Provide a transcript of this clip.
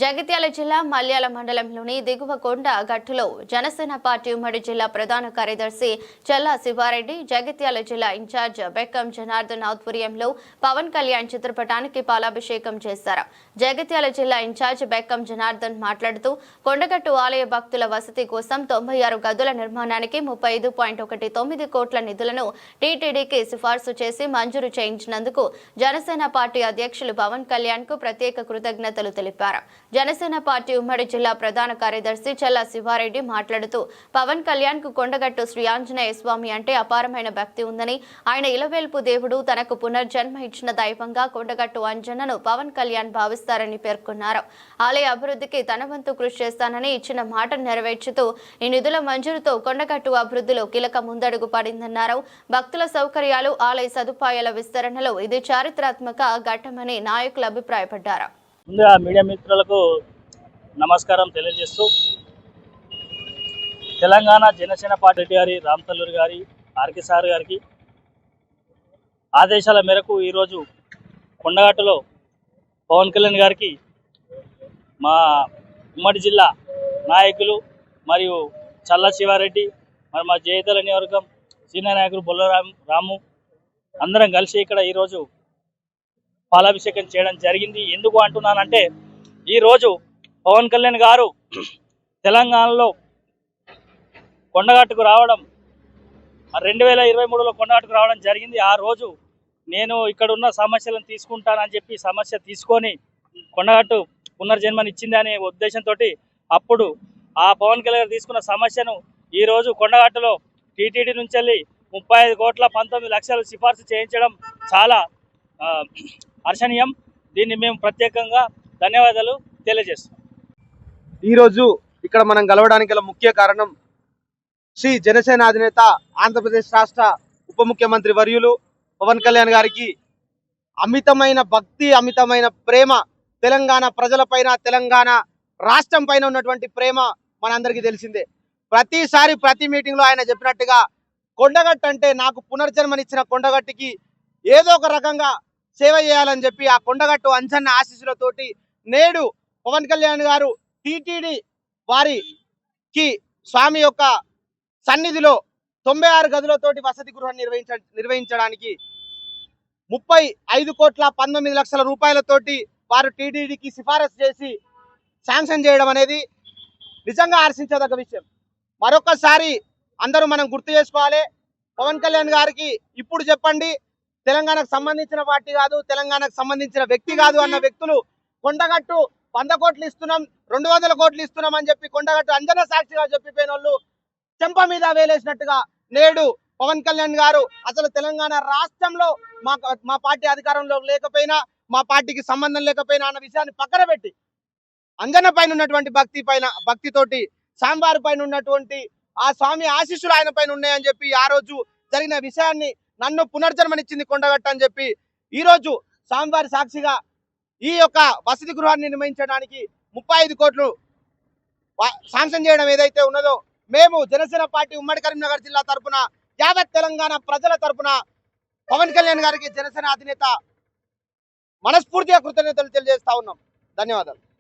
జగిత్యాల జిల్లా మల్యాల మండలంలోని దిగువ కొండ గట్టులో జనసేన పార్టీ ఉమ్మడి జిల్లా ప్రధాన కార్యదర్శి చెల్లా శివారెడ్డి, జగిత్యాల జిల్లా ఇన్ఛార్జ్ బెక్కం జనార్దన్ ఆధ్వర్యంలో పవన్ కళ్యాణ్ చిత్రపటానికి పాలాభిషేకం చేశారు. జగిత్యాల జిల్లా ఇన్ఛార్జ్ బెక్కం జనార్దన్ మాట్లాడుతూ కొండగట్టు ఆలయ భక్తుల వసతి కోసం 96 గదుల నిర్మాణానికి 35.19 కోట్ల నిధులను టీటీడీకి సిఫార్సు చేసి మంజూరు చేయించినందుకు జనసేన పార్టీ అధ్యక్షులు పవన్ కళ్యాణ్ కు ప్రత్యేక కృతజ్ఞతలు తెలిపారు. జనసేన పార్టీ ఉమ్మడి జిల్లా ప్రధాన కార్యదర్శి చెల్లా శివారెడ్డి మాట్లాడుతూ పవన్ కళ్యాణ్ కు కొండగట్టు శ్రీ ఆంజనేయ స్వామి అంటే అపారమైన భక్తి ఉందని, ఆయన ఇలవేల్పు దేవుడు తనకు పునర్జన్మ ఇచ్చిన దైవంగా కొండగట్టు అంజన్నను పవన్ కళ్యాణ్ భావిస్తారని పేర్కొన్నారు. ఆలయ అభివృద్ధికి తన వంతు కృషి చేస్తానని ఇచ్చిన మాట నెరవేర్చుతూ ఈ నిధుల మంజూరుతో కొండగట్టు అభివృద్ధిలో కీలక ముందడుగు పడిందన్నారు. భక్తుల సౌకర్యాలు, ఆలయ సదుపాయాల విస్తరణలో ఇది చారిత్రాత్మక ఘట్టమని నాయకులు అభిప్రాయపడ్డారు. ముందుగా మీడియా మిత్రులకు నమస్కారం తెలియజేస్తూ, తెలంగాణ జనసేన పార్టీ గారి రామతల్లూరి గారి ఆర్కే సార్ గారికి ఆదేశాల మేరకు ఈరోజు కొండగట్టులో పవన్ కళ్యాణ్ గారికి మా ఉమ్మడి జిల్లా నాయకులు మరియు చల్లా శివారెడ్డి, మరి మా జయతల నియోజకవర్గం సీనియర్ నాయకులు బొల్ల రాము అందరం కలిసి ఇక్కడ ఈరోజు పాలాభిషేకం చేయడం జరిగింది. ఎందుకు అంటున్నానంటే, ఈరోజు పవన్ కళ్యాణ్ గారు తెలంగాణలో కొండగట్టుకు రావడం 2023లో కొండగట్టుకు రావడం జరిగింది. ఆ రోజు నేను ఇక్కడ ఉన్న సమస్యలను తీసుకుంటానని చెప్పి సమస్య తీసుకొని కొండగట్టు పునర్జన్మనిచ్చింది అనే ఉద్దేశంతో అప్పుడు ఆ పవన్ కళ్యాణ్ తీసుకున్న సమస్యను ఈరోజు కొండగట్టులో టీటీడీ నుంచి వెళ్ళి 35 కోట్ల 19 లక్షలు సిఫార్సు చేయించడం చాలా హర్షణీయం. దీన్ని మేము ప్రత్యేకంగా ధన్యవాదాలు తెలియజేస్తాం. ఈరోజు ఇక్కడ మనం కలవడానికి గల ముఖ్య కారణం శ్రీ జనసేన అధినేత ఆంధ్రప్రదేశ్ రాష్ట్ర ఉప ముఖ్యమంత్రి వర్యులు పవన్ కళ్యాణ్ గారికి అమితమైన భక్తి, అమితమైన ప్రేమ, తెలంగాణ ప్రజలపైన, తెలంగాణ రాష్ట్రం పైన ఉన్నటువంటి ప్రేమ మనందరికీ తెలిసిందే. ప్రతిసారి ప్రతి మీటింగ్లో ఆయన చెప్పినట్టుగా కొండగట్టు అంటే నాకు పునర్జన్మనిచ్చిన కొండగట్టుకి ఏదో ఒక రకంగా సేవ చేయాలని చెప్పి ఆ కొండగట్టు అంజన్న ఆశీస్సులతోటి నేడు పవన్ కళ్యాణ్ గారు టీటీడీ వారికి స్వామి యొక్క సన్నిధిలో 96 గదులతోటి వసతి గృహం నిర్వహించడానికి 35 కోట్ల 19 లక్షల రూపాయలతోటి వారు టీటీడీకి సిఫారసు చేసి శాంక్షన్ చేయడం అనేది నిజంగా హర్షించదగ్గ విషయం. మరొకసారి అందరూ మనం గుర్తు చేసుకోవాలి, పవన్ కళ్యాణ్ గారికి ఇప్పుడు చెప్పండి, తెలంగాణకు సంబంధించిన పార్టీ కాదు, తెలంగాణకు సంబంధించిన వ్యక్తి కాదు అన్న వ్యక్తులు కొండగట్టు 100 కోట్లు ఇస్తున్నాం, 200 కోట్లు ఇస్తున్నాం అని చెప్పి కొండగట్టు అంజన సాక్షిగా చెప్పిపోయిన వాళ్ళు చెంప మీద వేలేసినట్టుగా నేడు పవన్ కళ్యాణ్ గారు అసలు తెలంగాణ రాష్ట్రంలో మా పార్టీ అధికారంలో లేకపోయినా, మా పార్టీకి సంబంధం లేకపోయినా అన్న విషయాన్ని పక్కన పెట్టి అంజన పైన ఉన్నటువంటి భక్తితోటి స్వామివారి పైన ఉన్నటువంటి ఆ స్వామి ఆశీస్సులు ఆయన పైన ఉన్నాయని చెప్పి ఆ రోజు జరిగిన విషయాన్ని నన్ను పునర్జన్మనిచ్చింది కొండగట్టు అని చెప్పి ఈరోజు స్వామివారి సాక్షిగా ఈ యొక్క వసతి గృహాన్ని నిర్మించడానికి 35 కోట్లు శాంక్షన్ చేయడం ఏదైతే ఉన్నదో, మేము జనసేన పార్టీ ఉమ్మడి కరీంనగర్ జిల్లా తరఫున యావత్ తెలంగాణ ప్రజల తరఫున పవన్ కళ్యాణ్ గారికి జనసేన అధినేత మనస్ఫూర్తిగా కృతజ్ఞతలు తెలియజేస్తా ఉన్నాం. ధన్యవాదాలు.